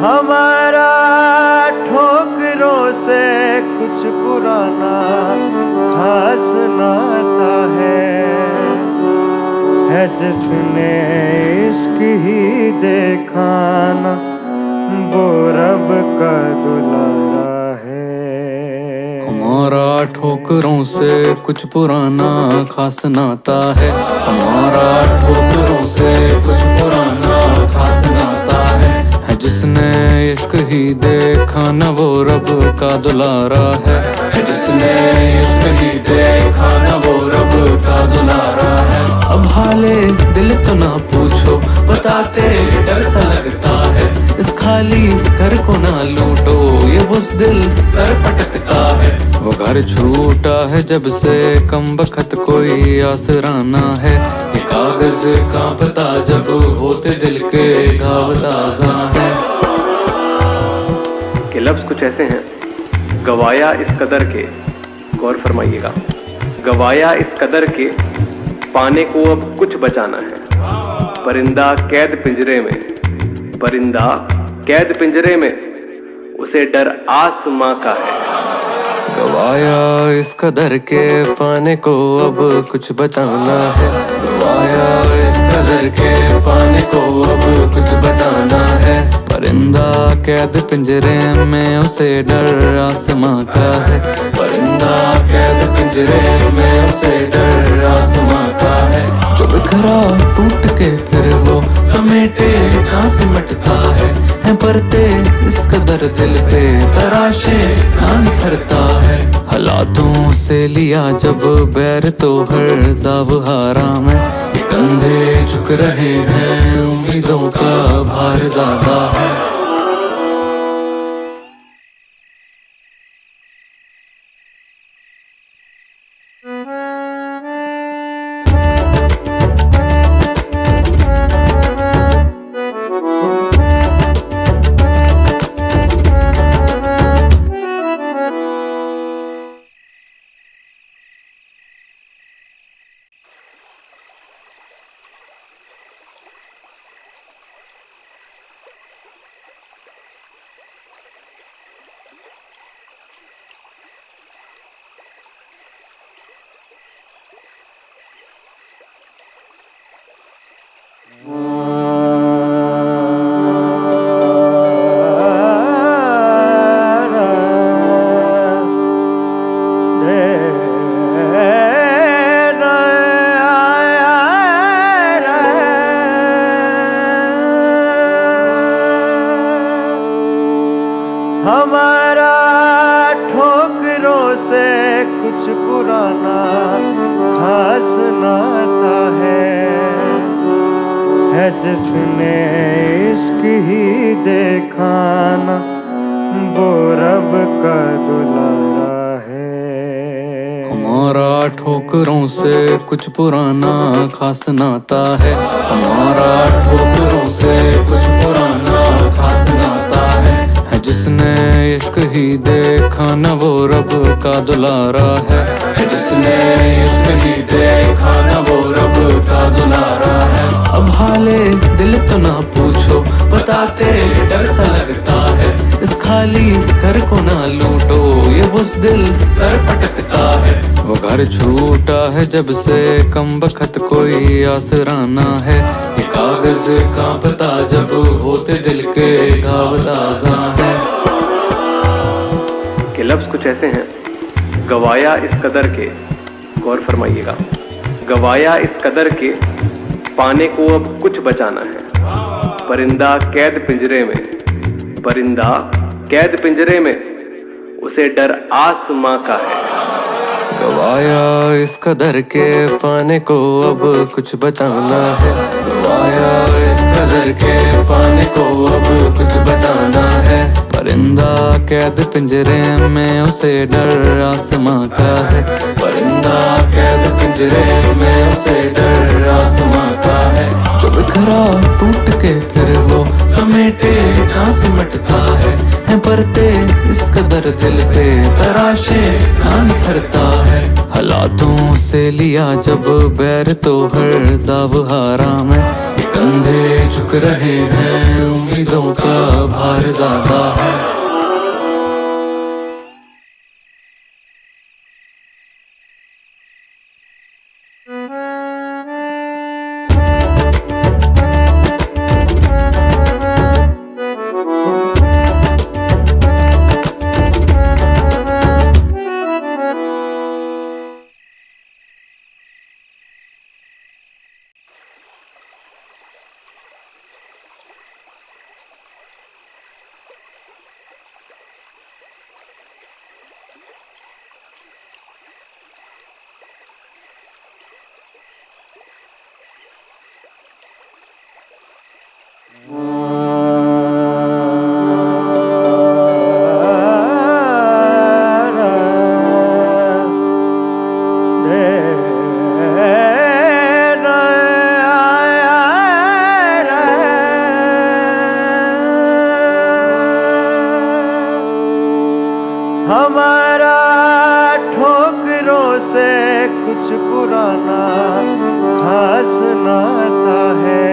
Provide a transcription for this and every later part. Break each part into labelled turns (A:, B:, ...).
A: हमारा ठोकरों से कुछ पुराना खास नाता है जिसने इश्क ही देखा ना वो रब का दुलारा है।
B: हमारा ठोकरों से कुछ पुराना खास नाता है। हमारा ठोकरों से कुछ पुराना खास नाता है जिसने इश्क ही देखा न वो रब का दुलारा है जिसने इश्क ही देखा न वो रब का दुलारा है। अब हाले दिल तो ना पूछो बताते डर सा लगता है इस खाली घर को ना लूटो ये बुज़दिल सर पटकता है। वो घर छूटा है जब से कम बखत कोई आसराना है ये कागज कांपता जब होते दिल के घाव ताज़ा है।
C: के लफ्ज़ कुछ ऐसे हैं, गवाया इस कदर के, गौर फरमाइएगा, गवाया इस कदर के पाने को अब कुछ बचाना है। परिंदा कैद पिंजरे में, परिंदा कैद पिंजरे में उसे डर आसमां का है।
B: गवाया इस कदर के पाने को अब कुछ बचाना है। गवाया इस कदर के पाने को अब कुछ बचाना है। परिंदा कैद पिंजरे में उसे डर आसमां का है। परिंदा कैद पिंजरे में उसे डर आसमां का है। जो बिखरा टूट के फिर वो समेटे ना सिमटता है परते इस कदर दिल पे तराशे ना निखरता है। हालातों से लिया जब बैर तो हर दाव हारा में ये कंधे झुक रहे हैं उम्मीदों का भार ज्यादा है।
A: हमारा ठोकरों से कुछ पुराना खास नाता है जिसने इश्क ही देखा ना वो रब का दुलारा है।
B: हमारा ठोकरों से कुछ पुराना खास नाता है। हमारा ठोकरों से कुछ पुराना खास नाता है जिसने इश्क ही देखा न वो रब का दुलारा है जिसने इश्क ही देखा न वो रब का दुलारा है। अब हाले दिल तो ना पूछो बताते डर सा लगता है इस खाली घर को ना लूटो ये बुज़दिल सर पटकता है। वो घर छूटा है जब से कम बखत कोई आसराना है ये कागज कांपता जब होते दिल के घाव ताज़ा है।
C: के लफ्ज़ कुछ ऐसे हैं, गवाया इस कदर के, गौर फरमाइएगा, गवाया इस कदर के पाने को अब कुछ बचाना है। परिंदा कैद पिंजरे में, परिंदा कैद पिंजरे में उसे डर आसमां का है।
B: गवाया इस कदर के पाने को अब कुछ बचाना है। गवाया इस कदर के पाने को अब कुछ बचाना है। परिंदा कैद पिंजरे में उसे डर आसमां का है। परिंदा कैद पिंजरे में उसे डर आसमां ना सिमटता है परते इस कदर दिल पे तराशे ना निखरता है। हालातों से लिया जब बैर तो हर दाव हारा मैं, ये कंधे झुक रहे हैं उम्मीदों का भार ज्यादा है।
A: हमारा ठोकरों से कुछ पुराना खास नाता है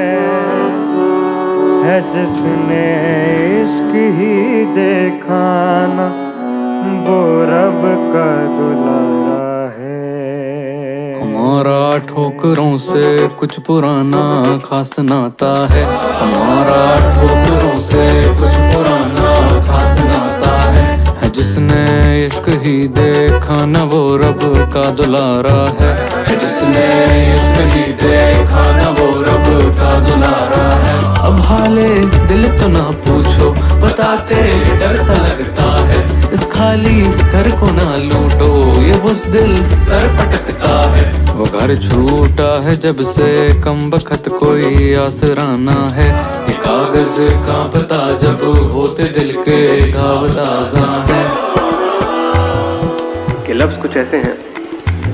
A: जिसने इश्क ही देखा ना वो रब का दुलारा है।
B: हमारा ठोकरों से कुछ पुराना खास नाता है, हमारा ठोकरों से कुछ पुराना खास नाता है जिसने इश्क ही देखा न वो रब का दुलारा है, जिसने इश्क ही देखा न वो रब का दुलारा है। अब हाले दिल तो ना पूछो बताते डर सा लगता है, इस खाली घर को ना लूटो ये बुज़दिल सर पटकता है। वो घर छूटा है जब से कम बखत कोई आसराना है, ये कागज कांपता जब होते दिल के घाव ताज़ा है।
C: के लफ्ज कुछ ऐसे हैं,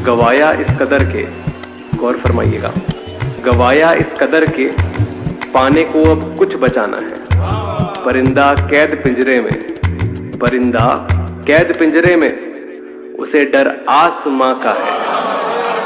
C: गवाया इस कदर के, गौर फरमाइएगा, गवाया इस कदर के पाने को अब कुछ बचाना है। परिंदा कैद पिंजरे में, परिंदा कैद पिंजरे में, उसे डर आसमां का है।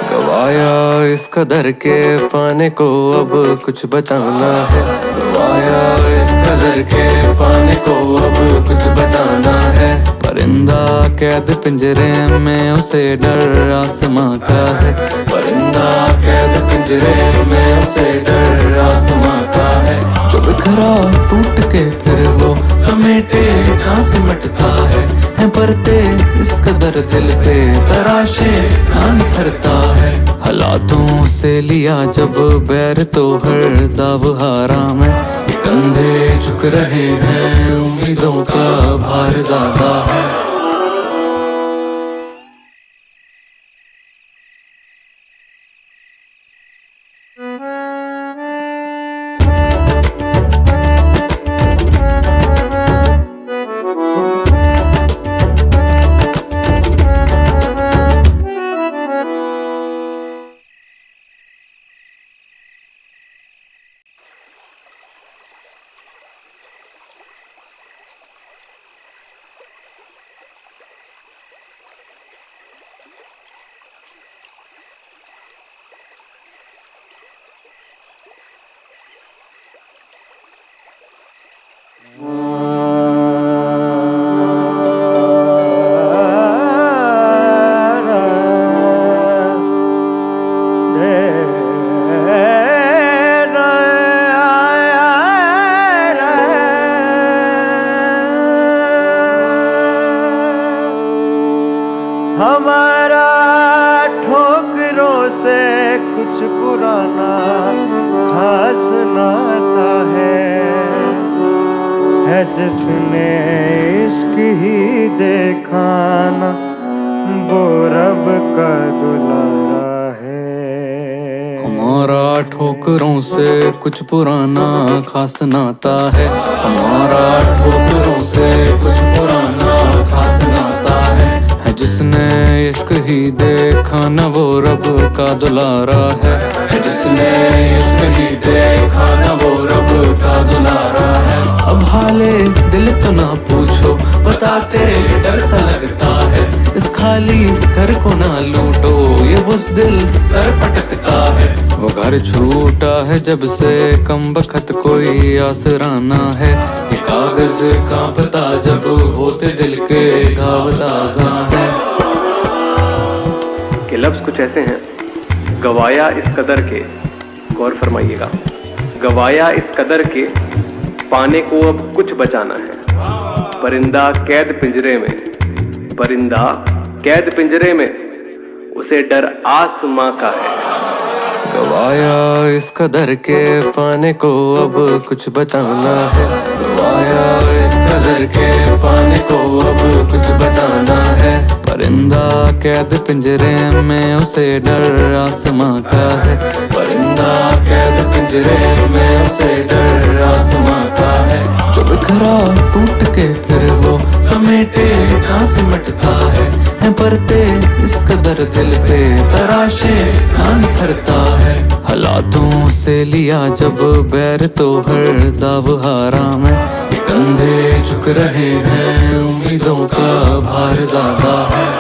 B: गवाया इस कदर के पाने को अब कुछ बचाना है, गवाया इस कदर के पाने को अब कुछ बचाना है। परिंदा कैद पिंजरे में उसे डर आसमां का है, परिंदा कैद पिंजरे में उसे डर आसमां का है। जो बिखरा टूट के फिर वो समेटे ना सिमटता है परते इस कदर दिल पे तराशे ना निखरता है। हालातों से लिया जब बैर तो हर दाव हारा मैं, ये कंधे झुक रहे हैं उम्मीदों का भार ज्यादा है।
A: हमारा ठोकरों से कुछ पुराना खास नाता है जिसने इश्क ही देखा ना वो रब का दुलारा है।
B: हमारा ठोकरों से कुछ पुराना खास नाता है, हमारा ठोकरों से कुछ पुराना खास नाता है जिसने इश्क ही देखा न वो रब का दुलारा है, जिसने इश्क ही देखा न वो रब का दुलारा है। अब हाले दिल तो ना पूछो, बताते डर सा लगता है। इस खाली घर को ना लूटो, ये बुज़दिल सर पटकता है। वो घर छूटा है जब से, कम बखत कोई आसराना है। ये कागज कांपता जब होते दिल के घाव ताज़ा है।
C: के लफ्ज कुछ ऐसे हैं, गवाया इस कदर के, गौर फरमाइएगा, गवाया इस कदर के, पाने को अब कुछ बचाना है। परिंदा कैद पिंजरे में, परिंदा कैद पिंजरे में, उसे डर आसमां का है।
B: गवाया इस कदर के, पाने को अब कुछ बचाना है। गवाया इस कदर के, पाने को अब कुछ बचाना है। परिंदा कैद पिंजरे में, उसे डर आसमां का है। परिंदा कैद पिंजरे में, उसे डर आसमां का है। जो बिखरा टूट के फिर वो समेटे ना सिमटता है परते इस कदर दिल पे तराशे ना निखरता है। हालातों से लिया जब बैर तो हर दाव हारा में, ये कंधे झुक रहे हैं, उम्मीदों का भार ज्यादा है।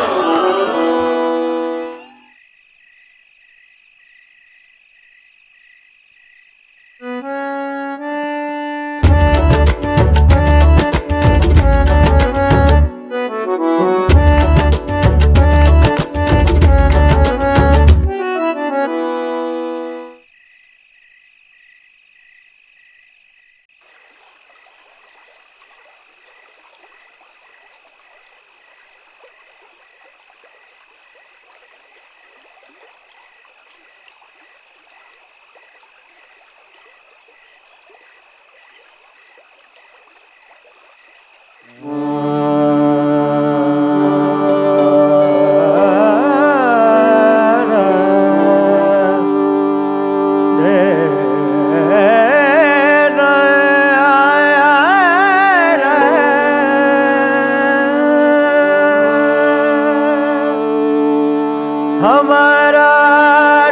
A: हमारा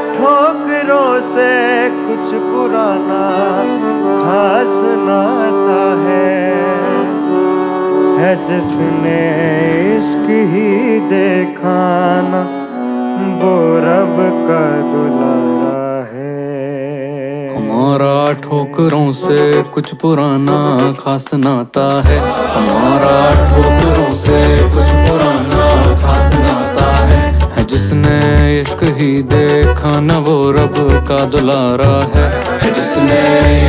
A: ठोकरों से कुछ पुराना खास नाता है जिसने इश्क ही देखा ना, वो रब का दुलारा है।
B: हमारा ठोकरों से कुछ पुराना खास नाता है। हमारा ठोकरों से कुछ पुराना खास नाता है जिसने इश्क ही देखा ना, वो रब का दुलारा है। जिसने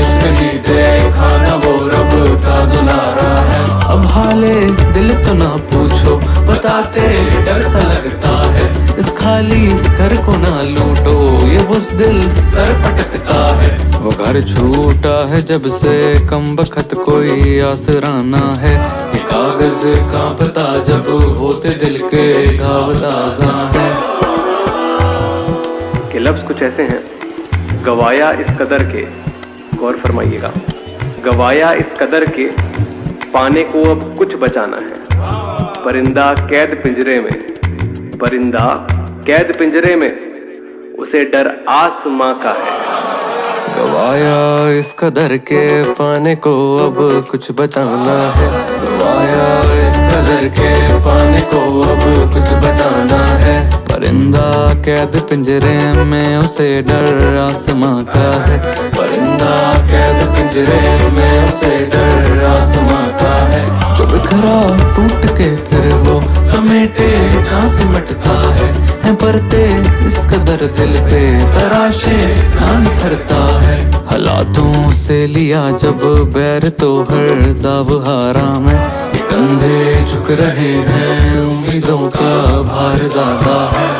B: इश्क ही देखा ना, वो रब का दुलारा है। अब हाले दिल तो ना पूछो, बताते डर सा लगता है। इस खाली घर को ना लूटो, ये बुज़दिल सर पटकता है। वो घर छूटा है जब से, कम बखत कोई आसराना है। ये कागज कांपता जब होते दिल के घाव ताज़ा है।
C: के लफ्ज कुछ ऐसे हैं, गवाया इस कदर के, गौर फरमाइएगा, गवाया इस कदर के, पाने को अब कुछ बचाना है। परिंदा कैद पिंजरे में, परिंदा कैद पिंजरे में, उसे डर आसमां का है।
B: गवाया इस कदर के, पाने को अब कुछ बचाना है। गवाया इस कदर के, पाने को अब कुछ बचाना है। परिंदा कैद पिंजरे में, उसे डर आसमां का है। परिंदा कैद पिंजरे में, उसे डर आसमां का है। जो बिखरा टूट के फिर वो समेटे ना सिमटता है परते इस कदर दिल पे तराशे ना निखरता है। हालातों से लिया जब बैर तो हर दाव हारा में, ये कंधे झुक रहे हैं, उम्मीदों का भार ज्यादा है।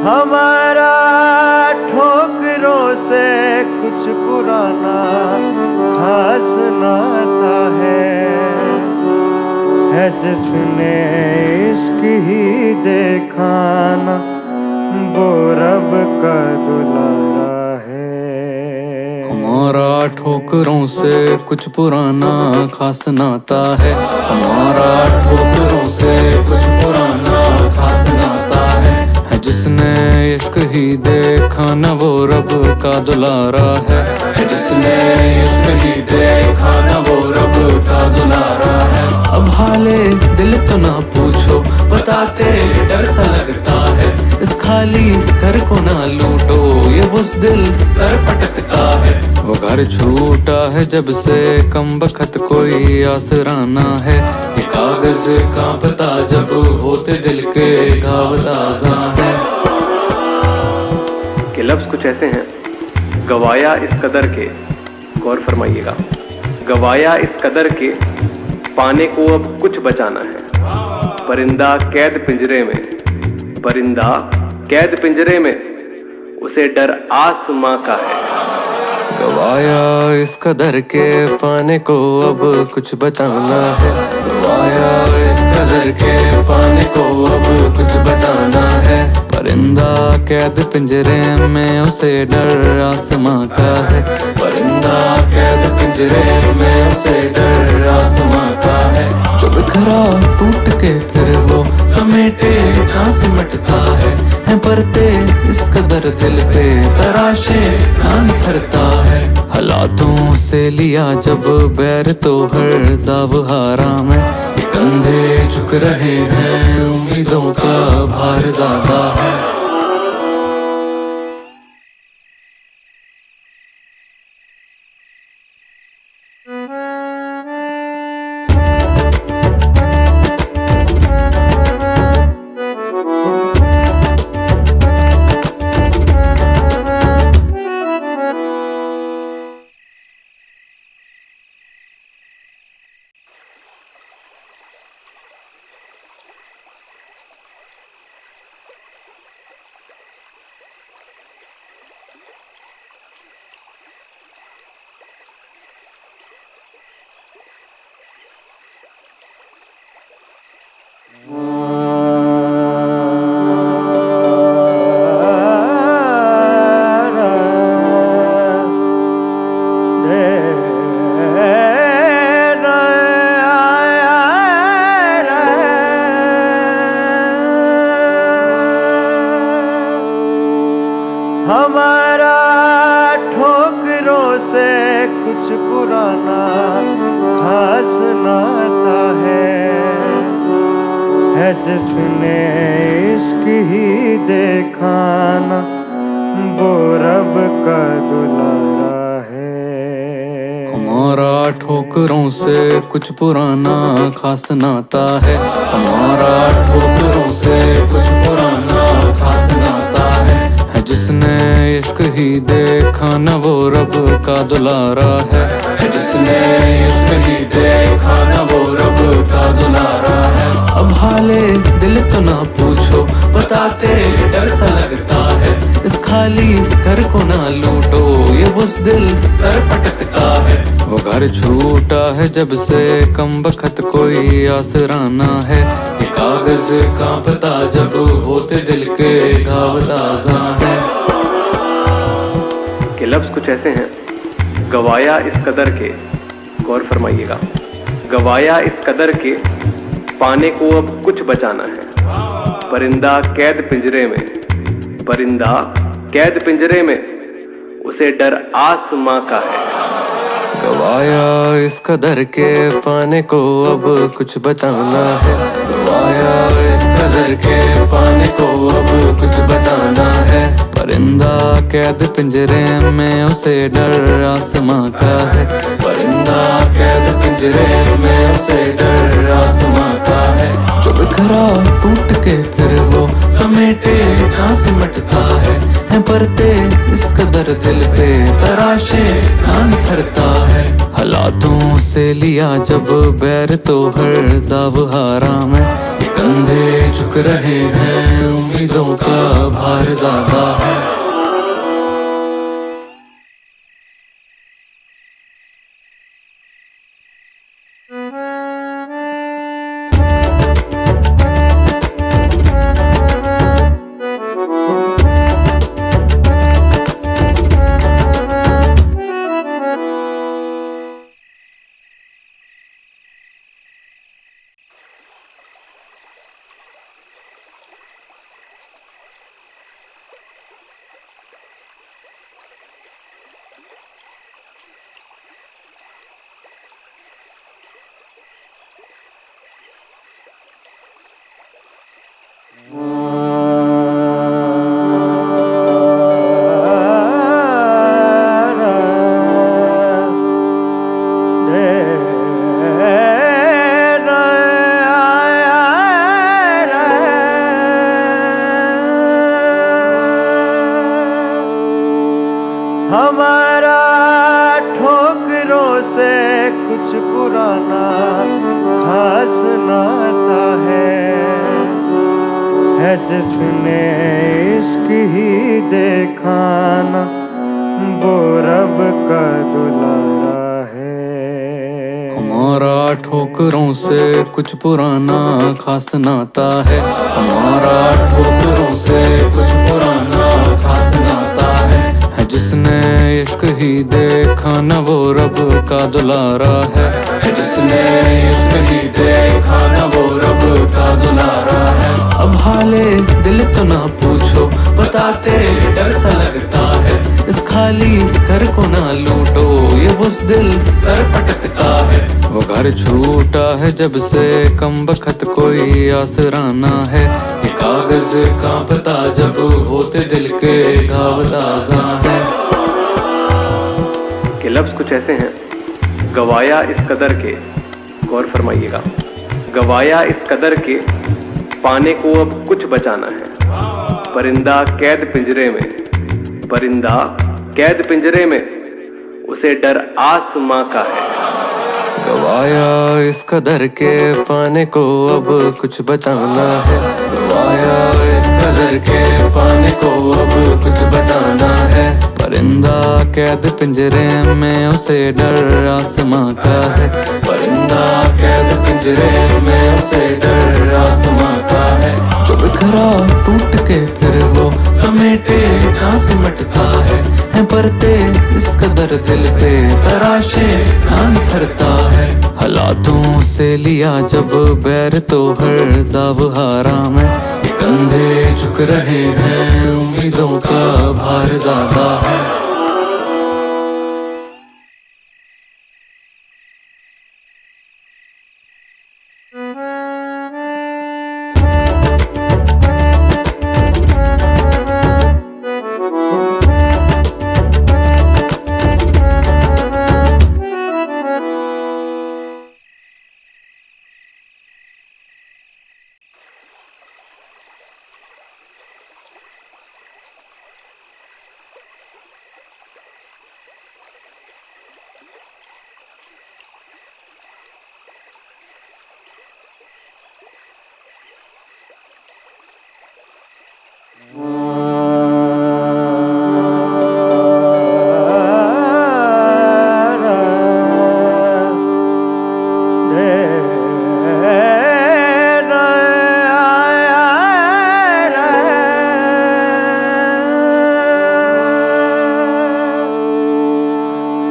A: हमारा ठोकरों से कुछ पुराना खास नाता है जिसने इश्क ही देखा ना वो रब का दुलारा है।
B: हमारा ठोकरों से कुछ पुराना खास नाता है। हमारा ठोकरों से कुछ पुराना खास नाता है जिसने इश्क ही देखा ना वो रब का दुलारा है जिसने इश्क ही देखा ना वो रब का दुलारा है। अब हाले दिल तो ना पूछो बताते डर सा लगता है इस खाली घर को ना लूटो ये बुज़दिल सर पटकता है। वो घर छूटा है जब से कम बखत कोई आसराना है ये कागज कांपता जब होते दिल के घाव ताज़ा है।
C: के लफ्ज कुछ ऐसे हैं, गवाया इस कदर के, गौर फरमाइएगा, गवाया इस कदर के पाने को अब कुछ बचाना है। परिंदा कैद पिंजरे में, परिंदा कैद पिंजरे में, उसे डर आसमां का है।
B: गवाया इस कदर के पाने को अब कुछ बचाना है। गवाया इस कदर के पाने को अब कुछ बचाना है। परिंदा कैद पिंजरे में उसे डर आसमां का है। परिंदा कैद पिंजरे में उसे डर आसमां का है। जो बिखरा टूट के फिर वो समेटे ना सिमटता है परते इस कदर दिल पे तराशे ना निखरता है। हालातों से लिया जब बैर तो हर दाव हारा में ये कंधे झुक रहे हैं उम्मीदों का भार ज्यादा है।
A: हमारा ठोकरों से कुछ पुराना खास नाता है जिसने इश्क ही देखा ना वो रब का दुलारा है।
B: हमारा ठोकरों से कुछ पुराना खास नाता है। हमारा ठोकरों से कुछ पुराना खास नाता है जिसने इश्क ही देखा ना वो रब का दुलारा है जिसने इश्क ही देखा ना वो रब का दुलारा है। अब हाले दिल तो ना पूछो बताते डर सा लगता है इस खाली घर को ना लूटो ये बुज़दिल सर पटकता है। वो घर छूटा है जब से कम बखत कोई आसराना है ये कागज कांपता जब होते दिल के घाव ताज़ा है।
C: के लफ्ज कुछ ऐसे हैं, गवाया इस कदर के, गौर फरमाइएगा, गवाया इस कदर के पाने को अब कुछ बचाना है। परिंदा कैद पिंजरे में, परिंदा कैद पिंजरे में, उसे डर आसमां का है।
B: गवाया इस कदर के पाने को अब कुछ बचाना है। गवाया इस कदर के पाने को अब कुछ बचाना है। परिंदा कैद पिंजरे में उसे डर आसमां का है। परिंदा कैद पिंजरे में उसे डर आसमां का है। जो बिखरा टूट के फिर वो समेटे ना सिमटता है परते इस कदर दिल पे तराशे ना निखरता है। हालातों से लिया जब बैर तो हर दाव हारा में कंधे झुक रहे हैं, उम्मीदों का भार ज्यादा है।
A: हमारा ठोकरों से कुछ पुराना खास नाता है जिसने इश्क ही देखा ना, वो रब का दुलारा है।
B: हमारा ठोकरों से कुछ पुराना खास नाता है, हमारा ठोकरों से कुछ पुराना खास नाता है जिसने इश्क ही देखा ना, वो रब का दुलारा है जिसने इश्क ही देखा ना, वो रब का दुलारा है। अब हाले दिल तो ना पूछो, बताते डर सा लगता है, इस खाली घर को ना लूटो, ये बुज़दिल सर पटकता है। वो घर छूटा है जब से कम बखत कोई आसराना है, ये कागज कांपता जब होते दिल के घाव ताज़ा है।
C: के लफ्ज कुछ ऐसे हैं, गवाया इस कदर के, गौर फरमाइएगा, गवाया इस कदर के पाने को अब कुछ बचाना है। परिंदा कैद पिंजरे में, परिंदा कैद पिंजरे में, उसे डर आसमां का है।
B: गवाया इस कदर के पाने को अब कुछ बचाना है, गवाया इस कदर के पाने को अब कुछ बचाना है। परिंदा कैद पिंजरे में, उसे डर आसमां का है, परिंदा कैद पिंजरे में, उसे डर आसमां का है। जो बिखरा टूट के फिर वो समेटे ना सिमटता है परते इस कदर दिल पे तराशे ना निखरता है। हालातों से लिया जब बैर तो हर दाव हारा में, ये कंधे झुक रहे हैं, उम्मीदों का भार ज्यादा है।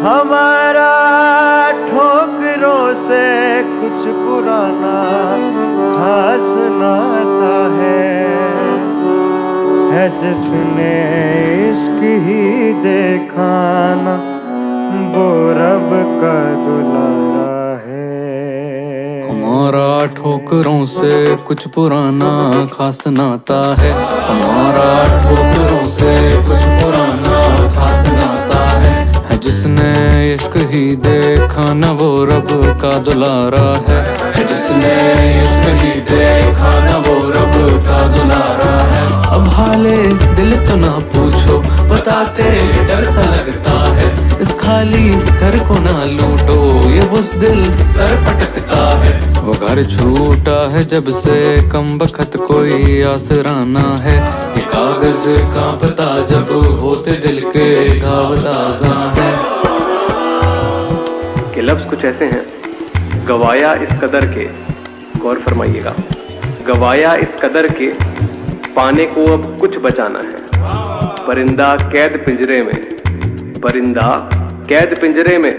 A: हमारा ठोकरों से कुछ पुराना खास नाता है जिसने इश्क ही देखा ना, वो रब का दुलारा है।
B: हमारा ठोकरों से कुछ पुराना खास नाता है, हमारा ठोकरों से कुछ पुराना खास नाता है जिसने इश्क ही देखा ना, वो रब का दुलारा है जिसने इश्क ही देखा ना, वो रब का दुलारा है। अब हाले दिल तो ना पूछो, बताते डर सा लगता है, इस खाली घर को ना लूटो, ये बुज़दिल सर पटकता है। वो घर छूटा है जब से कम बखत कोई आसराना है। ये कागज कांपता जब होते दिल के घाव ताजा है।
C: के लफ्ज कुछ ऐसे हैं, गवाया इस कदर के, गौर फरमाइएगा, गवाया इस कदर के पाने को अब कुछ बचाना है। परिंदा कैद पिंजरे में, परिंदा कैद पिंजरे में,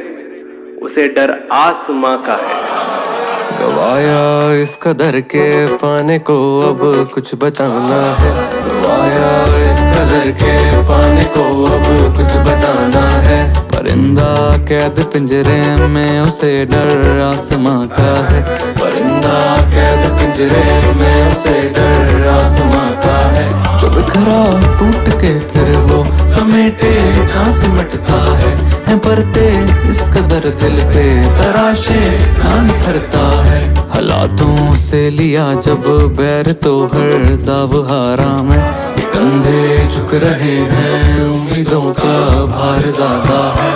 C: उसे डर आसमां का है।
B: गवाया इस कदर के पाने को अब कुछ बचाना है। गवाया इस कदर के पाने को अब कुछ बचाना है। परिंदा कैद पिंजरे में, उसे डर आसमां का है। परिंदा कैद पिंजरे में, उसे डर आसमां का है। जो बिखरा टूट के फिर वो समेटे ना सिमटता है परते इस कदर दिल पे तराशे ना निखरता है। हालातों से लिया जब बैर तो हर दाव हारा में, ये कंधे झुक रहे हैं, उम्मीदों का भार ज्यादा है।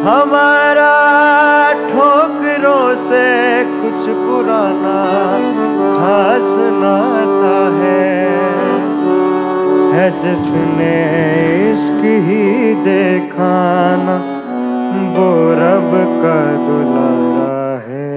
A: हमारा ठोकरों से कुछ पुराना खास नाता है जिसने इश्क ही देखा ना, वो रब का दुलारा है।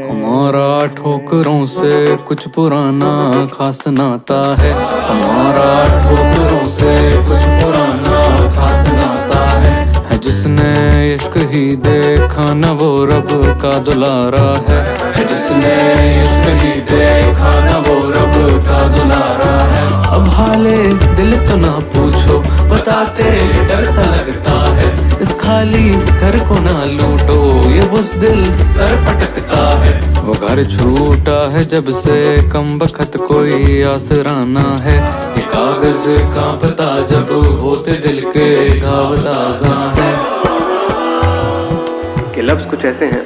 B: हमारा ठोकरों से कुछ पुराना खास नाता है। हमारा ठोकरों से कुछ पुराना खास नाता है जिसने इश्क ही देखा न, वो रब का दुलारा है। जिसने इश्क ही देखा न, वो रब का दुलारा है। अब हाले दिल तो ना पूछो, बताते डर सा लगता है। इस खाली घर को ना लूटो, ये बुज़दिल सर पटकता है। वो घर छूटा है जब से कम बखत कोई आसराना है। ये कागज कांपता जब होते दिल के घाव ताजा है।
C: के लफ्ज कुछ ऐसे हैं,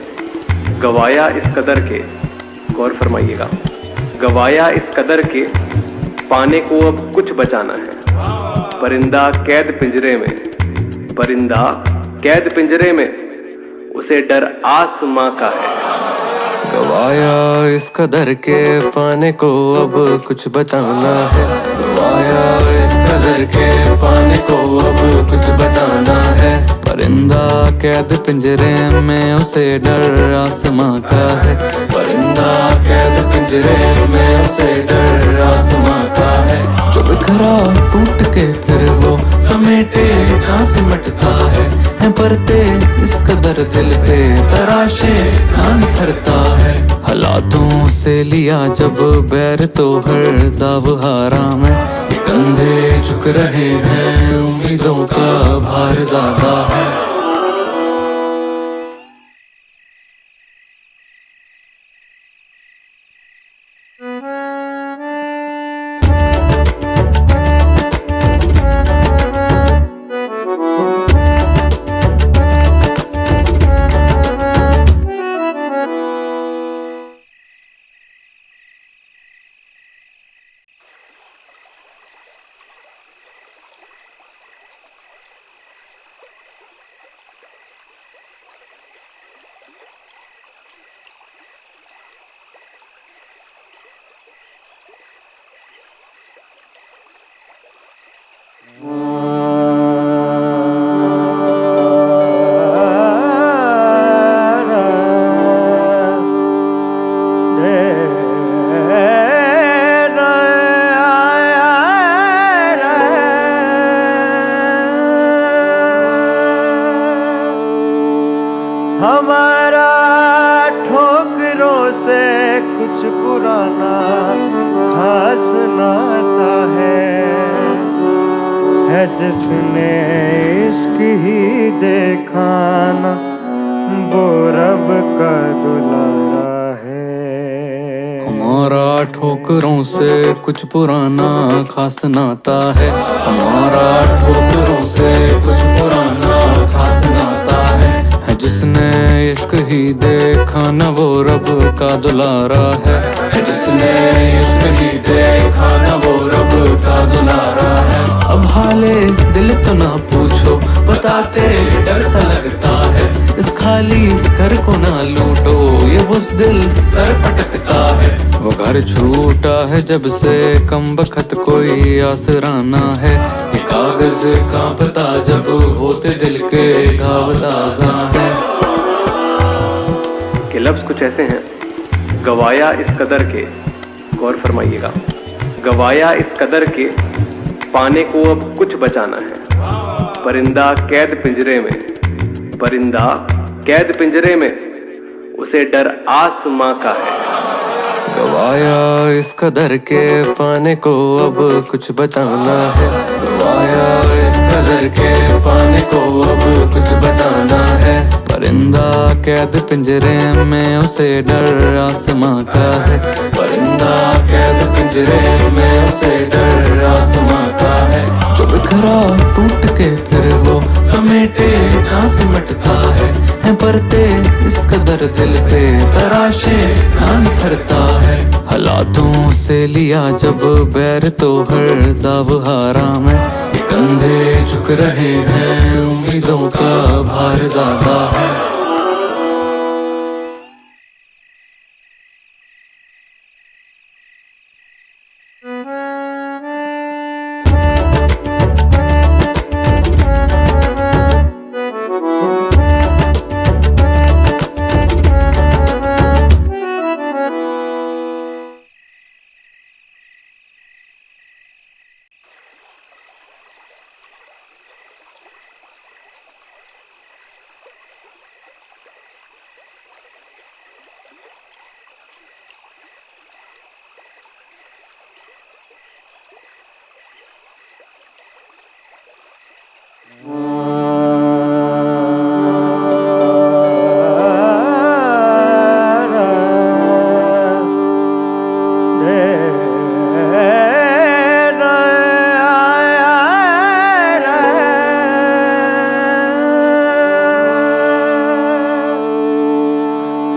C: गवाया इस कदर के, गौर फरमाइएगा, गवाया इस कदर के पाने को अब कुछ बचाना है। परिंदा कैद पिंजरे में, परिंदा कैद पिंजरे में, उसे डर आसमां का है।
B: गवाया इस कदर के पाने को अब कुछ बचाना है। गवाया इस कदर के पाने को अब कुछ बचाना है। परिंदा कैद पिंजरे में, उसे डर आसमां का है। परिंदा कैद पिंजरे में, उसे डर आसमां का है। जो बिखरा टूट के फिर वो समेटे ना सिमटता है परते इस कदर दिल पे तराशे ना निखरता है। हालातों से लिया जब बैर तो हर दाव हारा में, ये कंधे झुक रहे हैं, उम्मीदों का भार ज्यादा है।
A: जिसने इश्क ही देखा ना वो रब का दुलारा है।
B: हमारा ठोकरों से कुछ पुराना खास नाता है, हमारा ठोकरों से कुछ पुराना खास नाता है। जिसने इश्क ही देखा ना वो रब का दुलारा है, जिसने इश्क ही देखा ना वो रब का दुलारा है। अब हाले दिल तो ना पूछो, बताते डर सा लगता है। इस खाली घर को ना लूटो, ये बुज़दिल सर पटकता है। वो घर छूटा है जब से कम बखत कोई आसराना है। ये कागज कांपता जब होते दिल के घाव ताज़ा है।
C: के लफ्ज कुछ ऐसे हैं, गवाया इस कदर के, गौर फरमाइएगा, गवाया इस कदर के पाने को अब कुछ बचाना है। परिंदा कैद पिंजरे में, परिंदा कैद पिंजरे में, उसे डर आसमां का है।
B: गवाया इस कदर के पाने को अब कुछ बचाना है, गवाया इस कदर के पाने को अब कुछ बचाना है। परिंदा कैद पिंजरे में, उसे डर आसमां का है। परिंदा कैद पिंजरे में, उसे डर आसमां का है। जो बिखरा टूट के फिर वो समेटे ना सिमटता है परते इस कदर दिल पे तराशे ना निखरता है। हालातों से लिया जब बैर तो हर दाव हारा में, ये कंधे झुक रहे हैं, उम्मीदों का भार ज्यादा है।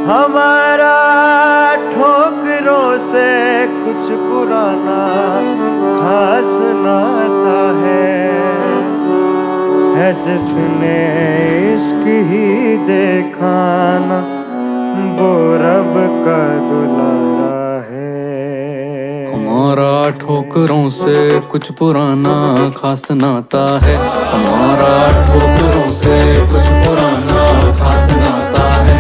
A: हमारा ठोकरों से कुछ पुराना खास नाता है जिसने इश्क ही देखा ना वो रब का दुलारा है।
B: हमारा ठोकरों से कुछ पुराना खास नाता है, हमारा ठोकरों से कुछ पुराना खास नाता है।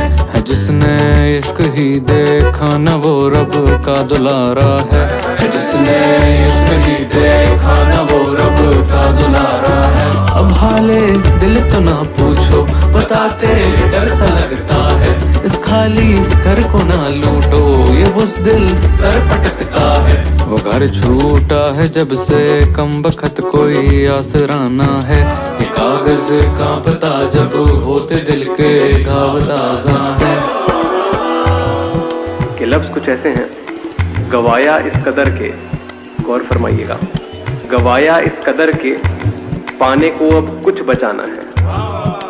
B: जिसने इश्क ही देखा ना वो रब का दुलारा है, जिसने इश्क ही देखा ना वो रब का दुलारा है। अब हाले दिल तो ना पूछो, बताते डर सा लगता है। इस खाली घर को ना लूटो, ये बुज़दिल सर पटकता है। वो घर छूटा है जब से कम बखत कोई आसराना है। ये कागज कांपता जब होते दिल के घाव ताज़ा है।
C: के लफ्ज कुछ ऐसे हैं, गवाया इस कदर के, गौर फरमाइएगा, गवाया इस कदर के पाने को अब कुछ बचाना है।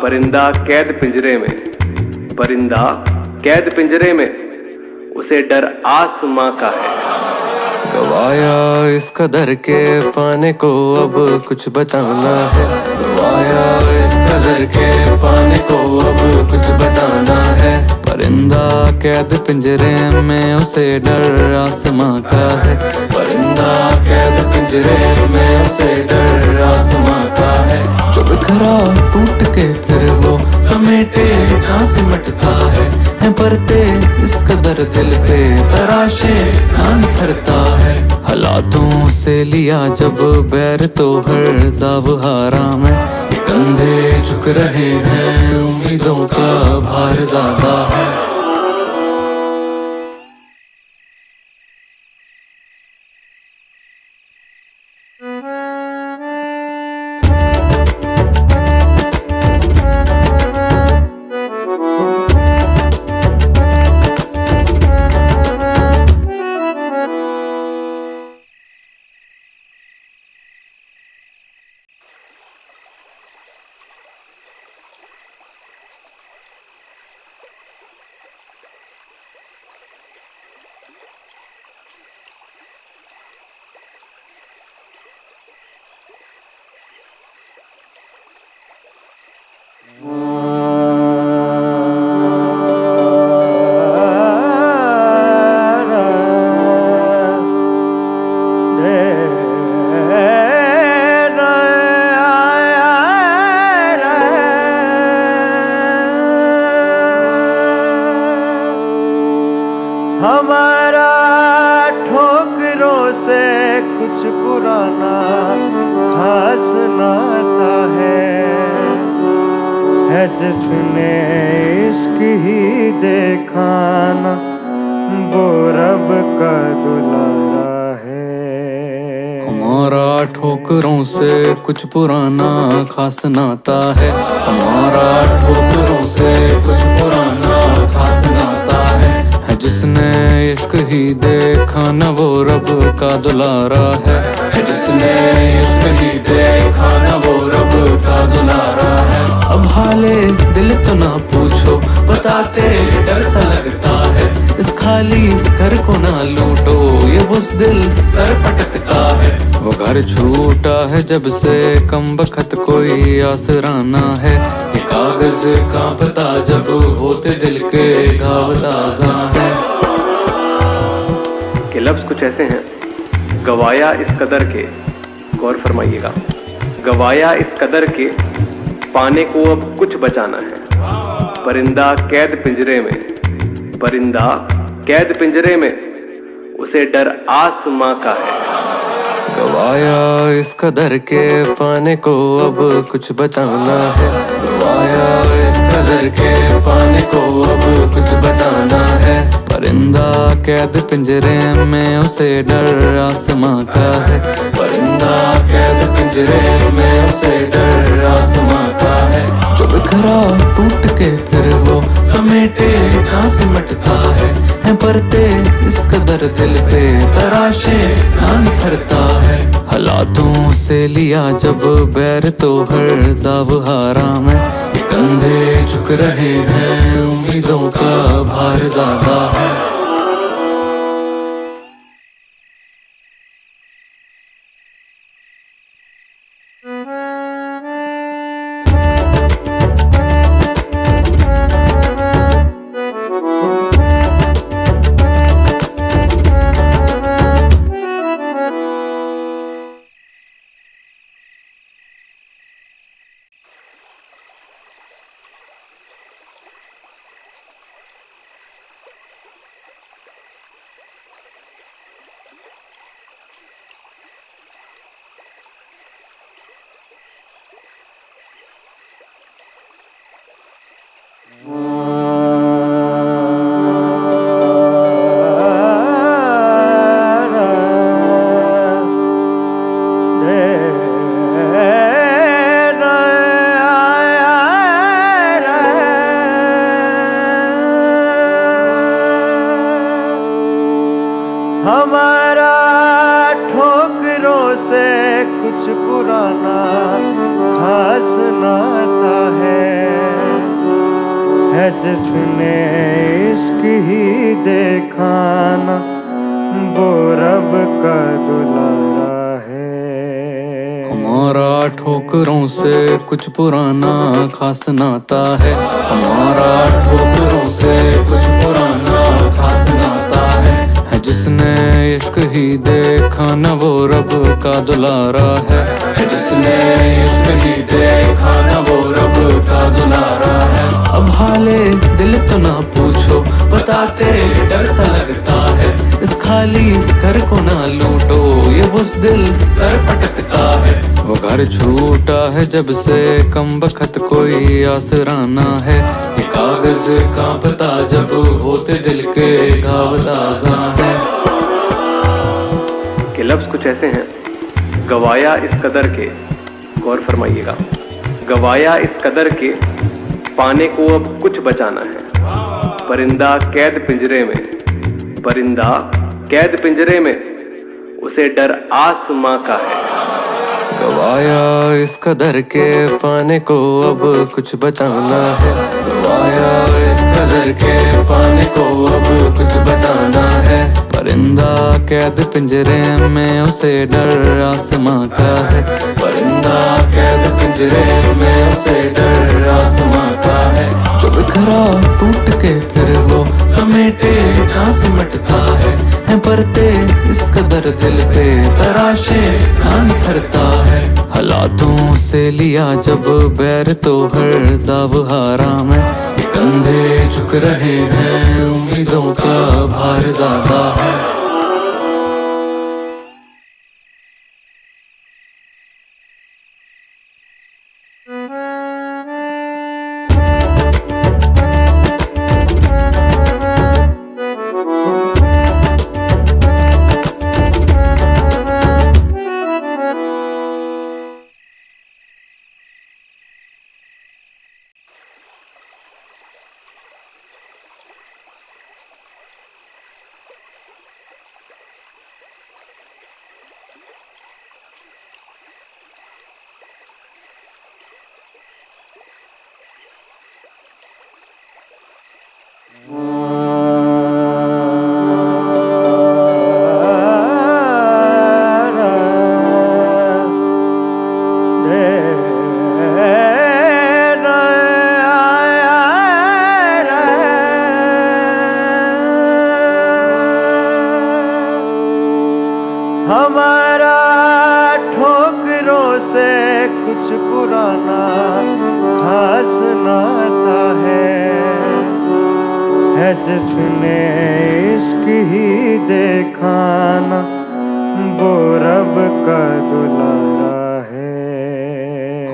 C: परिंदा कैद पिंजरे में, परिंदा कैद पिंजरे में, उसे डर आसमां का है।
B: गवाया इस कदर के पाने को अब कुछ बचाना है, गवाया इस कदर के पाने को अब कुछ बचाना है। परिंदा कैद पिंजरे में, उसे डर आसमां का है। परिंदा कैद पिंजरे में, उसे डर आसमां का है। जो बिखरा टूट के फिर वो समेटे ना सिमटता है परते इस कदर दिल पे तराशे ना निखरता है। हालातों से लिया जब बैर तो हर दाव हारा में, ये कंधे झुक रहे हैं, उम्मीदों का भार ज्यादा है।
A: जिसने इश्क ही देखा ना, वो रब का दुलारा है।
B: हमारा ठोकरों से कुछ पुराना खास नाता है। हमारा ठोकरों से कुछ पुराना खास नाता है जिसने इश्क ही देखा न वो रब का दुलारा है। जिसने इश्क ही देखा न वो रब का दुलारा है। अब हाले दिल तो ना पूछो, बताते डर सा लगता है। इस खाली घर को ना लूटो, ये बुज़दिल सर पटकता है। वो घर छूटा है जब से कम बखत कोई आसराना है। ये कागज कांपता जब होते दिल के घाव ताज़ा है।
C: के लफ्ज कुछ ऐसे हैं, गवाया इस कदर के, गौर फरमाइएगा, गवाया इस कदर के पाने को अब कुछ बचाना है। परिंदा कैद पिंजरे में, परिंदा कैद पिंजरे में, उसे डर आसमां का है।
B: गवाया इस कदर के पाने को अब कुछ बचाना है। गवाया इस कदर के पाने को अब कुछ बचाना है। परिंदा कैद पिंजरे में, उसे डर आसमां का है। परिंदा कैद पिंजरे में, उसे डर आसमां का है। जो बिखरा टूट के फिर वो समेटे ना सिमटता है परते इस कदर दिल पे तराशे ना निखरता है। हालातों से लिया जब बैर तो हर दाव हारा में, ये कंधे झुक रहे हैं, उम्मीदों का भार ज्यादा है।
A: हमारा ठोकरों से कुछ पुराना खास नाता है जिसने इश्क ही देखा ना, वो रब का दुलारा है।
B: हमारा ठोकरों से कुछ पुराना खास नाता है। हमारा ठोकरों से कुछ पुराना खास नाता है जिसने इश्क ही देखा न वो रब का दुलारा है। जिसने इश्क ही देखा न वो रब का दुलारा है। अब हाले दिल तो ना पूछो, बताते डर सा लगता है। इस खाली घर को ना लूटो, ये बुज़दिल सर पटकता है। वो घर छूटा है जब से कम बखत कोई आसराना है। ये कागज कांपता जब होते दिल के घाव ताज़ा है।
C: के लफ्ज कुछ ऐसे हैं, गवाया इस कदर के, गौर फरमाइएगा, गवाया इस कदर के पाने को अब कुछ बचाना है। परिंदा कैद पिंजरे में, परिंदा कैद पिंजरे में, उसे डर आसमां का है।
B: गवाया इस कदर के पाने को अब कुछ बचाना है। गवाया इस कदर के पाने को अब कुछ बचाना है। परिंदा कैद पिंजरे में, उसे डर आसमां का है। परिंदा कैद पिंजरे में, उसे डर आसमां का है। जो बिखरा टूट के फिर वो समेटे ना सिमटता है परते इस कदर दिल पे तराशे ना निखरता है। हालातों से लिया जब बैर तो हर दाव हारा में, ये कंधे झुक रहे हैं, उम्मीदों का भार ज्यादा है।
A: पुराना खास नाता है जिसने इश्क ही देखा ना वो रब का दुलारा है।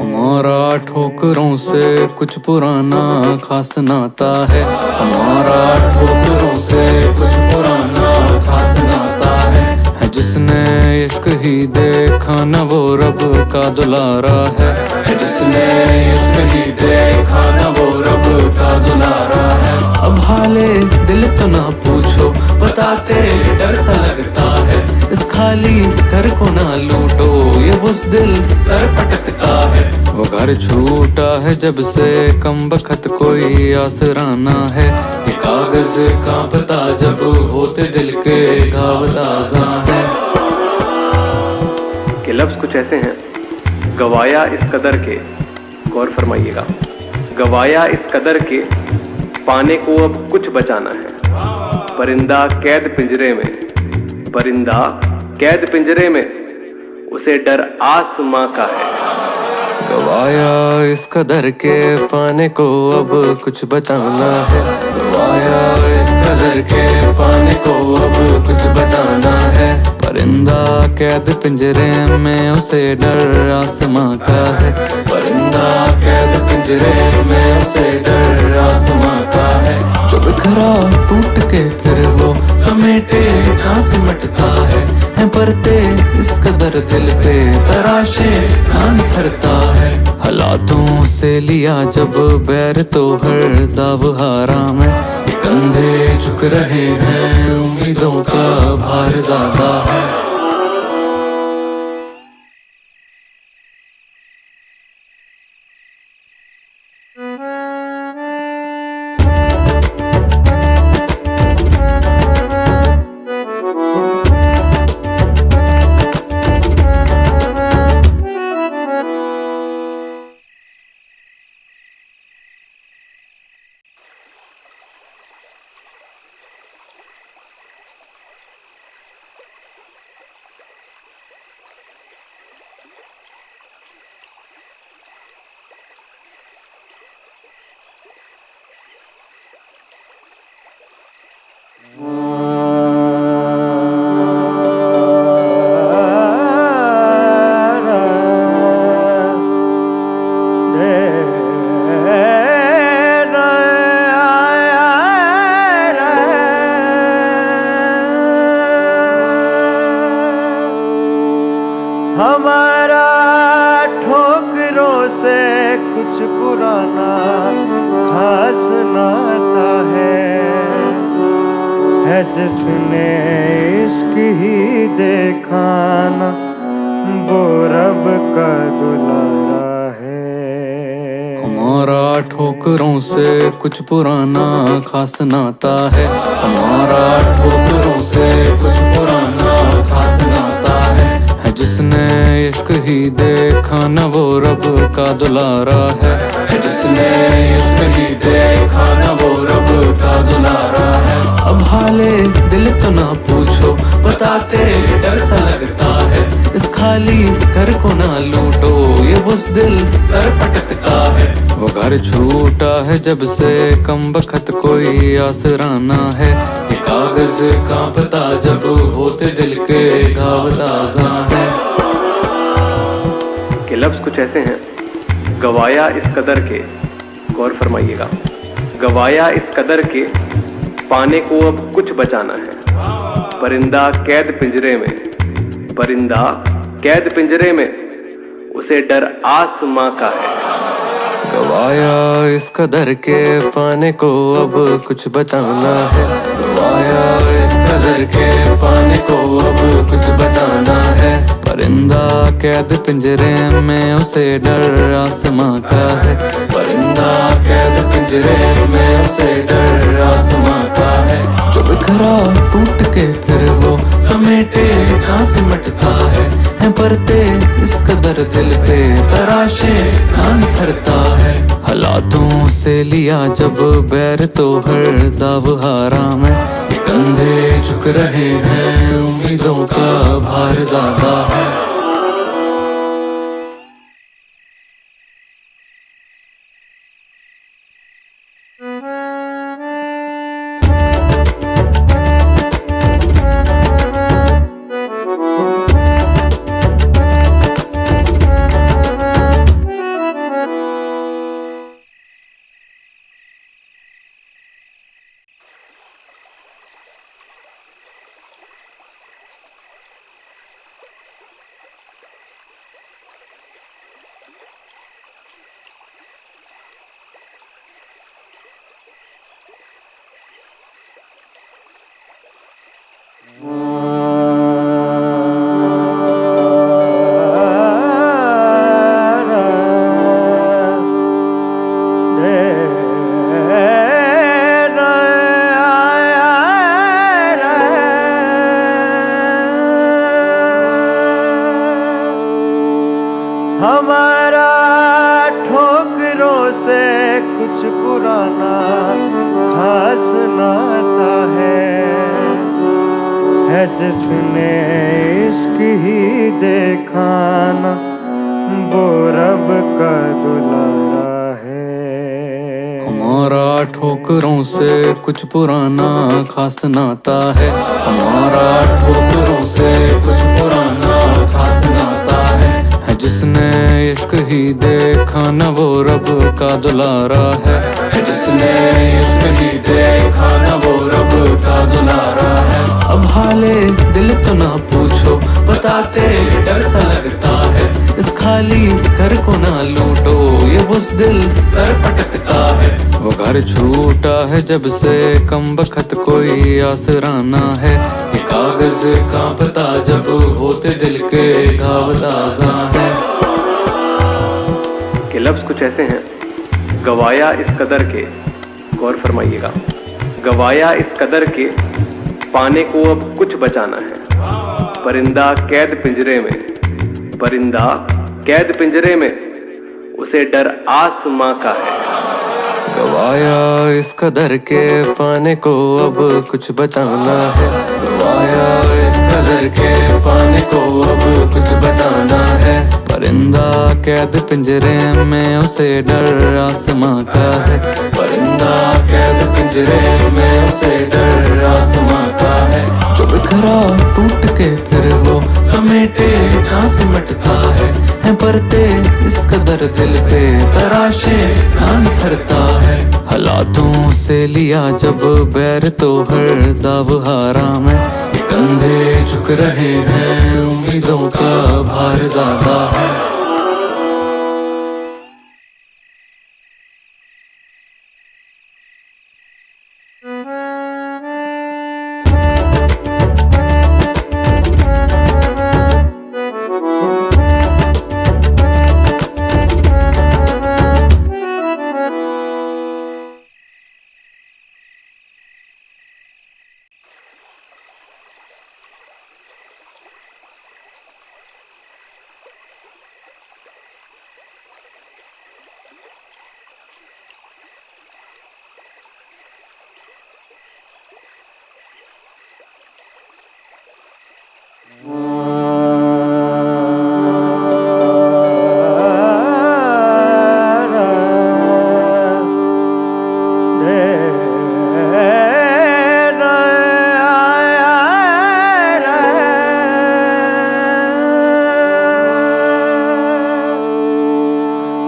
B: हमारा ठोकरों से कुछ पुराना खास नाता है, हमारा ठोकरों से कुछ पुराना खास नाता है जिसने इश्क ही देखा ना वो रब का दुलारा है जिसने इश्क ही देखा ना वो रब का दुलारा है। अब हाले दिल तो ना पूछो, बताते डर सा लगता है, इस खाली घर को ना लूटो ये बुज़दिल सर पटकता है। वो घर छूटा है जब से कम बखत कोई आसराना है, ये कागज कांपता जब होते दिल के घाव ताज़ा है।
C: के लफ्ज कुछ ऐसे हैं, गवाया इस कदर के, गौर फरमाइएगा, गवाया इस कदर के पाने को अब कुछ बचाना है। परिंदा कैद पिंजरे में, परिंदा कैद पिंजरे में, उसे डर आसमां का है।
B: गवाया इस कदर के पाने को अब कुछ बचाना है, गवाया इस कदर के पाने को अब कुछ बचाना है। परिंदा कैद पिंजरे में, उसे डर आसमां का है, परिंदा कैद पिंजरे में, उसे डर आसमां का है। जो बिखरा टूट के फिर वो समेटे ना सिमटता है परते इस कदर दिल पे तराशे ना निखरता है। हालातों से लिया जब बैर तो हर दाव हारा में, ये कंधे झुक रहे हैं, उम्मीदों का भार ज्यादा है।
A: हमारा ठोकरों से कुछ पुराना खास नाता है जिसने इश्क ही देखा ना वो रब का दुलारा है।
B: हमारा ठोकरों से कुछ पुराना खास नाता है, हमारा ठोकरों से कुछ पुराना खास नाता है जिसने इश्क ही देखा ना वो रब का दुलारा है जिसने इश्क ही देखा ना वो रब का दुलारा है। अब हाले दिल तो ना पूछो, बताते डर सा लगता है, इस खाली घर को ना लूटो ये बुज़दिल सर पटकता है। वो घर छूटा है जब से कम बखत कोई आसराना है, ये कागज कांपता जब होते दिल के घाव ताज़ा है।
C: के लफ्ज कुछ ऐसे हैं, गवाया इस कदर के, गौर फरमाइएगा, गवाया इस कदर के पाने को अब कुछ बचाना है। परिंदा कैद पिंजरे में, परिंदा कैद पिंजरे में, उसे डर आसमां का है।
B: गवाया इस कदर के पाने को अब कुछ बचाना है, गवाया इस कदर के पाने को अब कुछ बचाना है। परिंदा कैद पिंजरे में, उसे डर आसमां का है, परिंदा कैद पिंजरे में, उसे डर आसमां का है। जो बिखरा टूट के फिर वो समेटे ना सिमटता है परते इस कदर दिल पे तराशे ना निखरता है। हालातों से लिया जब बैर तो हर दाव हारा में, ये कंधे झुक रहे हैं, उम्मीदों का भार ज्यादा है।
A: हमारा ठोकरों से कुछ पुराना खास नाता है जिसने इश्क ही देखा ना वो रब का दुलारा है।
B: हमारा ठोकरों से कुछ पुराना खास नाता है, हमारा ठोकरों से कुछ पुराना खास नाता है जिसने इश्क ही देखा न वो रब का दुलारा है जिसने इश्क ही देखा न वो रब का दुलारा है। अब हाले दिल तो ना पूछो, बताते डर सा लगता है, इस खाली घर को ना लूटो ये बुज़दिल सर पटकता है। वो घर छूटा है जब से कम बखत कोई आसराना है, ये कागज कांपता जब होते दिल के घाव ताज़ा है।
C: के लफ्ज कुछ ऐसे हैं, गवाया इस कदर के, गौर फरमाइएगा, गवाया इस कदर के पाने को अब कुछ बचाना है। परिंदा कैद पिंजरे में, परिंदा कैद पिंजरे में, उसे डर आसमां का है।
B: गवाया इस कदर के पाने को अब कुछ बचाना है, गवाया इस कदर के पाने को अब कुछ बचाना है। परिंदा कैद पिंजरे में उसे डर आसमां का है, परिंदा कैद पिंजरे में उसे डर आसमां का है। जो बिखरा टूट के फिर वो समेटे ना सिमटता है परते इस कदर दिल पे तराशे ना निखरता है। हालातों से लिया जब बैर तो हर दाव हारा में, ये कंधे झुक रहे हैं उम्मीदों का भार ज्यादा है।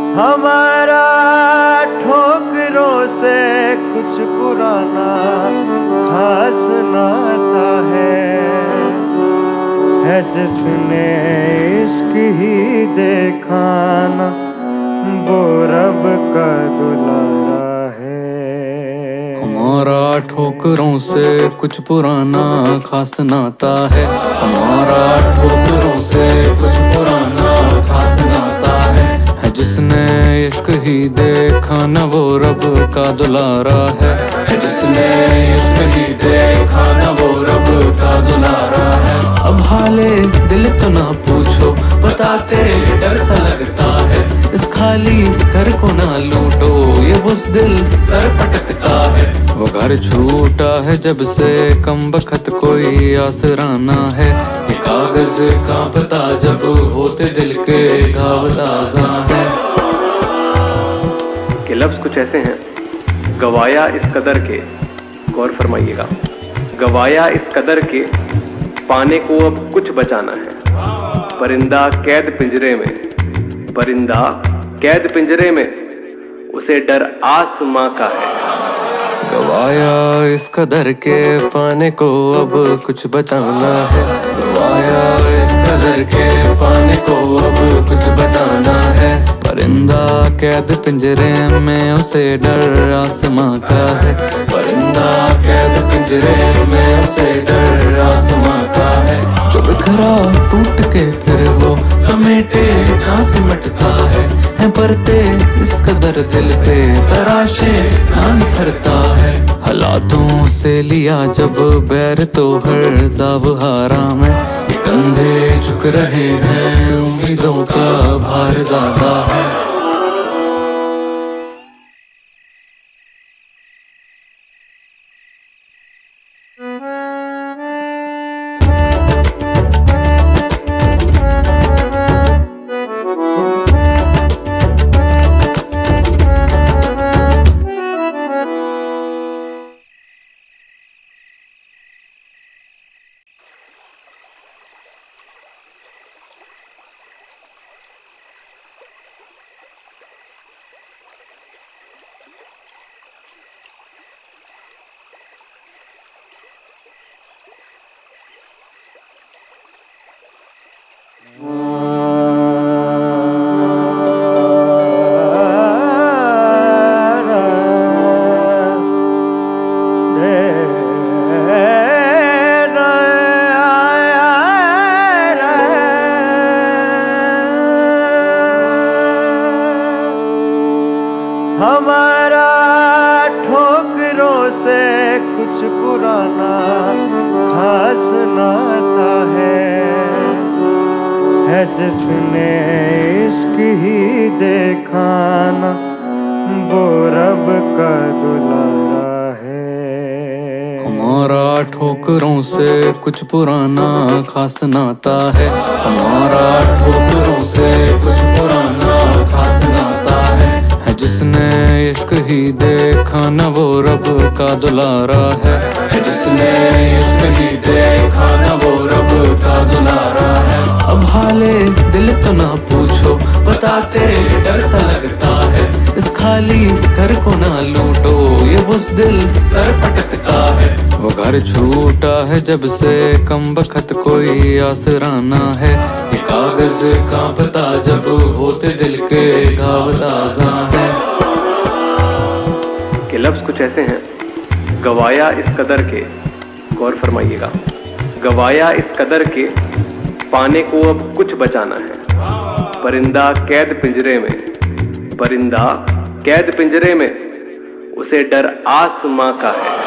A: हमारा ठोकरों से कुछ पुराना खास नाता है जिसने इश्क ही देखा ना वो रब का दुलारा है।
B: हमारा ठोकरों से कुछ पुराना खास नाता है, हमारा ठोकरों से कुछ पुराना खास नाता है जिसने इश्क ही देखा न वो रब का दुलारा है जिसने इश्क ही देखा न वो रब का दुलारा है। अब हाले दिल तो ना पूछो, बताते डर सा लगता है, इस खाली घर को ना लूटो ये बुज़दिल सर पटकता है। वो घर छूटा है जब से कम बखत कोई आसराना है, ये कागज कांपता जब होते दिल के घाव ताज़ा है।
C: के लफ्ज कुछ ऐसे हैं, गवाया इस कदर के, गौर फरमाइएगा, गवाया इस कदर के पाने को अब कुछ बचाना है। परिंदा कैद पिंजरे में, परिंदा कैद पिंजरे में, उसे डर आसमां का है।
B: गवाया इस कदर के पाने को अब कुछ बचाना है, गवाया इस कदर के पाने को अब कुछ बचाना है। परिंदा कैद पिंजरे में उसे डर आसमां का है, परिंदा कैद पिंजरे में उसे डर आसमां का है। जो बिखरा टूट के फिर वो समेटे ना सिमटता है परते इस कदर दिल पे तराशे ना निखरता है। हालातों से लिया जब बैर तो हर दाव हारा में, ये कंधे झुक रहे हैं उम्मीदों का भार ज्यादा है।
A: हमारा ठोकरों से कुछ पुराना खास नाता है जिसने इश्क ही देखा ना वो रब का दुलारा है।
B: हमारा ठोकरों से कुछ पुराना खास नाता है, हमारा ठोकरों से कुछ पुराना खास नाता है जिसने इश्क ही देखा न वो रब का दुलारा है जिसने इश्क ही देखा न वो रब का दुलारा है। अब हाले दिल तो ना पूछो, बताते डर सा लगता है, इस खाली घर को ना लूटो ये बुज़दिल सर पटकता है। वो घर छूटा है जब से कम बखत कोई आसराना है, ये कागज कांपता जब होते दिल के घाव ताज़ा है।
C: के लफ्ज कुछ ऐसे हैं, गवाया इस कदर के, गौर फरमाइएगा, गवाया इस कदर के पाने को अब कुछ बचाना है। परिंदा कैद पिंजरे में, परिंदा कैद पिंजरे में, उसे डर आसमां का है।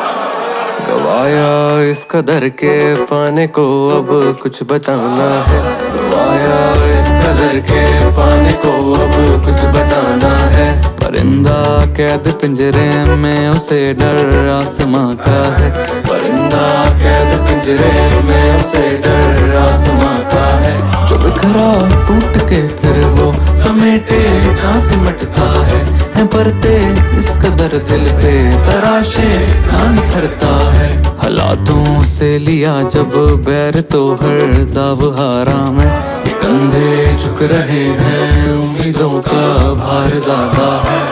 B: गवाया इस कदर के पाने को अब कुछ बचाना है, गवाया इस कदर के पाने को अब कुछ बचाना है। परिंदा कैद पिंजरे में, उसे डर आसमां का है, परिंदा कैद पिंजरे में, उसे डर आसमां का है। जो बिखरा टूट के फिर वो समेटे ना सिमटता है परते इस कदर दिल पे तराशे ना निखरता है। हालातों से लिया जब बैर तो हर दाव हारा में, ये कंधे झुक रहे हैं उम्मीदों का भार ज्यादा है।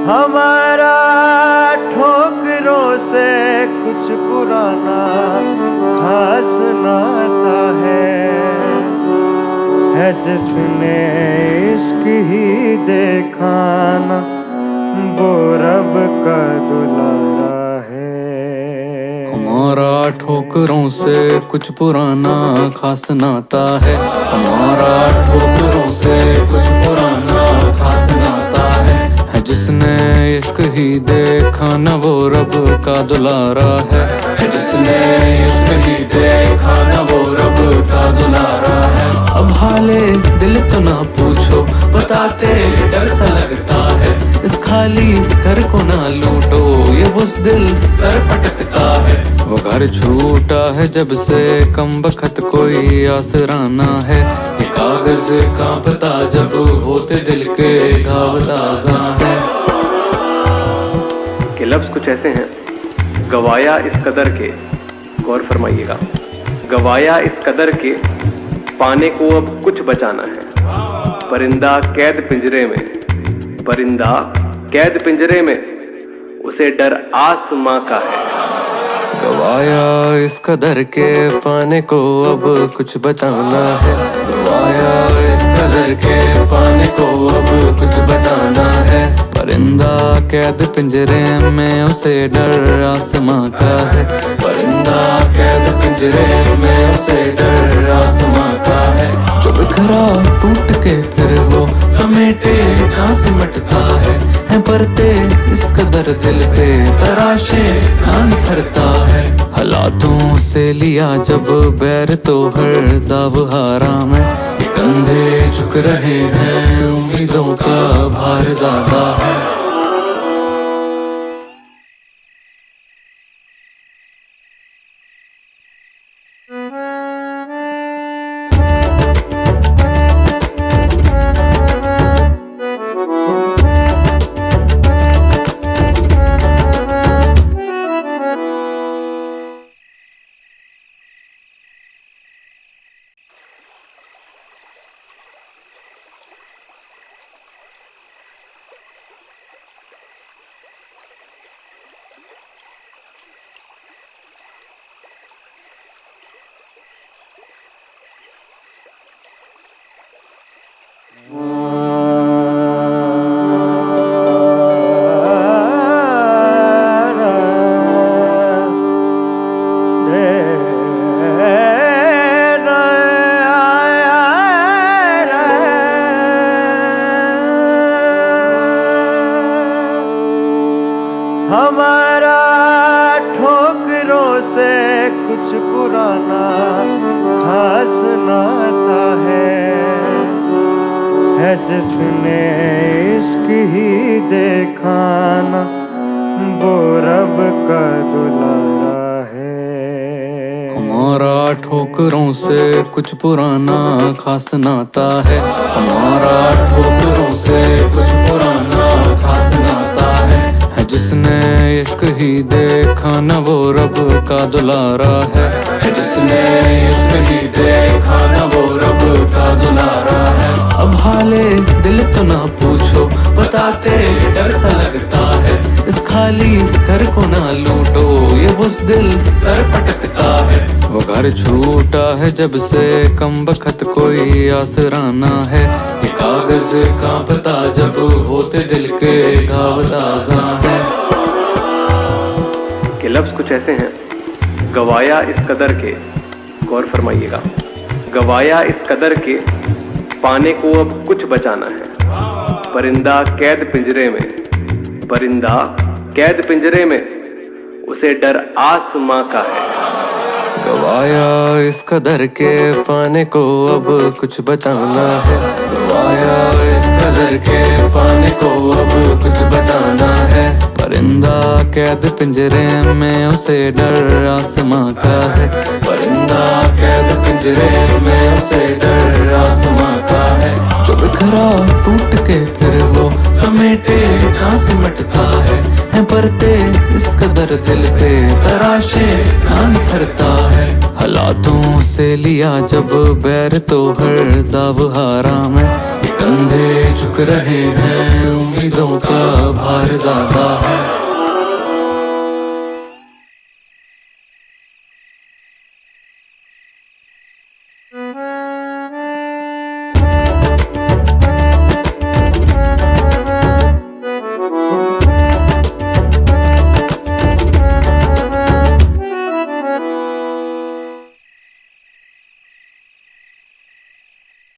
A: हमारा ठोकरों से कुछ पुराना खास नाता है जिसने इश्क ही देखा ना वो रब का दुलारा है।
B: हमारा ठोकरों से कुछ पुराना खास नाता है, हमारा ठोकरों से कुछ पुराना खास नाता है जिसने इश्क ही देखा न वो रब का दुलारा है जिसने इश्क ही देखा न वो रब का दुलारा है। अब हाले दिल तो ना पूछो, बताते डर सा लगता है, इस खाली घर को ना लूटो ये बुज़दिल सर पटकता है। वो घर छूटा है जब से कम बखत कोई आसराना है। ये कागज कांपता जब होते दिल के घाव ताज़ा है।
C: के लफ्ज कुछ ऐसे हैं, गवाया इस कदर के, गौर फरमाइएगा, गवाया इस कदर के पाने को अब कुछ बचाना है। परिंदा कैद पिंजरे में, परिंदा कैद पिंजरे में, उसे डर आसमां का है।
B: गवाया इस कदर के पाने को अब कुछ बचाना है। गवाया इस कदर के पाने को अब कुछ बचाना है। परिंदा कैद पिंजरे में, उसे डर आसमां का है। परिंदा कैद पिंजरे में, उसे डर आसमां का है। जो बिखरा टूट के फिर वो समेटे ना सिमटता है परते इस कदर दिल पे तराशे ना निखरता है। हालातों से लिया जब बैर तो हर दाव हारा में, ये कंधे झुक रहे हैं, उम्मीदों का भार ज्यादा है।
A: हमारा ठोकरों से कुछ पुराना खास नाता है जिसने इश्क ही देखा ना, वो रब का दुलारा है।
B: हमारा ठोकरों से कुछ पुराना खास नाता है। हमारा ठोकरों से कुछ पुराना खास नाता है जिसने इश्क ही देखा न, वो रब का दुलारा है। जिसने इश्क ही देखा न, वो रब का दुलारा है। अब हाले दिल तो ना पूछो, बताते डर सा लगता है। इस खाली घर को ना लूटो, ये बुज़दिल सर पटकता है। वो घर छूटा है जब से कम बखत कोई आसराना है। ये कागज कांपता जब होते दिल के घाव ताज़ा है।
C: के लफ्ज कुछ ऐसे हैं, गवाया इस कदर के, गौर फरमाइएगा, गवाया इस कदर के पाने को अब कुछ बचाना है। परिंदा कैद पिंजरे में, परिंदा कैद पिंजरे में, उसे डर आसमां का है।
B: गवाया इस कदर के पाने को अब कुछ बचाना है। गवाया इस कदर के पाने को अब कुछ बचाना है। परिंदा कैद पिंजरे में, उसे डर आसमां का है। परिंदा कैद पिंजरे में, उसे डर आसमां का है। जो बिखरा टूट के फिर वो समेटे ना सिमटता है परते इस कदर दिल पे तराशे ना निखरता है। हालातों से लिया जब बैर तो हर दाव हारा में, ये कंधे झुक रहे हैं, उम्मीदों का भार ज्यादा है।